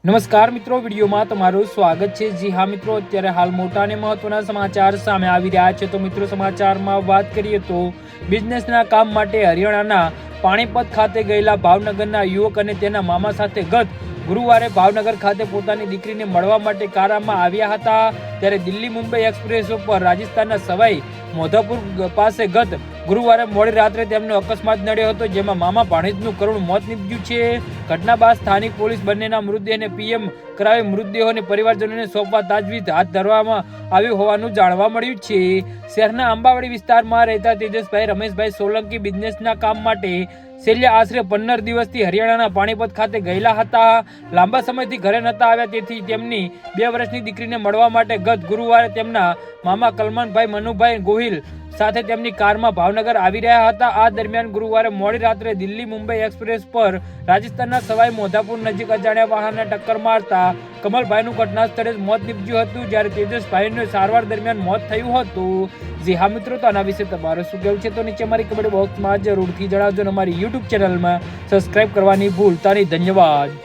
નમસ્કાર મિત્રો, વિડીયોમાં તમારું સ્વાગત છે। જી હા મિત્રો, અત્યારે હાલ મોટા અને મહત્વના સમાચાર સામે આવી રહ્યા છે। તો મિત્રો, સમાચારમાં વાત કરીએ તો બિઝનેસના કામ માટે હરિયાણાના પાણીપત ખાતે ગયેલા ભાવનગરના યુવક અને તેના મામા સાથે ગત ગુરુવારે ભાવનગર ખાતે પોતાની દીકરીને મળવા માટે કારમાં આવ્યા હતા। ત્યારે દિલ્હી મુંબઈ એક્સપ્રેસ ઉપર રાજસ્થાનના સવાઈ મોધાપુર પાસે ગત ગુરુવારે મોડી રાત્રે તેમનો અકસ્માત નડ્યો હતો, જેમાં મામા ભાણેજનું કરુણ મોત નીપજ્યું છે। ઘટના બાદ સ્થાનિક પોલીસ બંનેના મૃતદેહને પીએમ કરાવી મૃતદેહોને પરિવારજનોને સોંપવા તાજવીજ હાથ ધરવામાં આવ્યું હોવાનું જાણવા મળ્યું છે। શહેરના અંબાવાડી વિસ્તારમાં રહેતા તેજસભાઈ રમેશભાઈ સોલંકી બિઝનેસના કામ માટે છેલ્લા આશરે 15 દિવસથી હરિયાણાના પાણીપત ખાતે ગયેલા હતા। લાંબા સમયથી ઘરે નહોતા આવ્યા, તેથી તેમની 2 વર્ષની દીકરીને મળવા માટે ગત ગુરુવારે તેમના મામા કલમનભાઈ મનુભાઈ ગોહિલ સાથે તેમની કારમાં ભાવનગર આવી રહ્યા હતા। આ દરમિયાન ગુરુવારે મોડી રાત્રે દિલ્હી મુંબઈ એક્સપ્રેસ પર રાજસ્થાનના સવાઈ મોધાપુર નજીક અજાણ્યા વાહનને ટક્કર મારતા કમલભાઈનું ઘટના સ્થળે મોત નીપજ્યું હતું, જ્યારે તેજસભાઈનું સારવાર દરમિયાન મોત થયું હતું। જી હા મિત્રો, તો આના વિશે તમારું શું કહેવું છે તો નીચે અમારી કમેન્ટ બોક્સમાં જરૂરથી જણાવજો। અમારી યુટ્યુબ ચેનલમાં સબસ્ક્રાઇબ કરવાની ભૂલતા નહીં। ધન્યવાદ।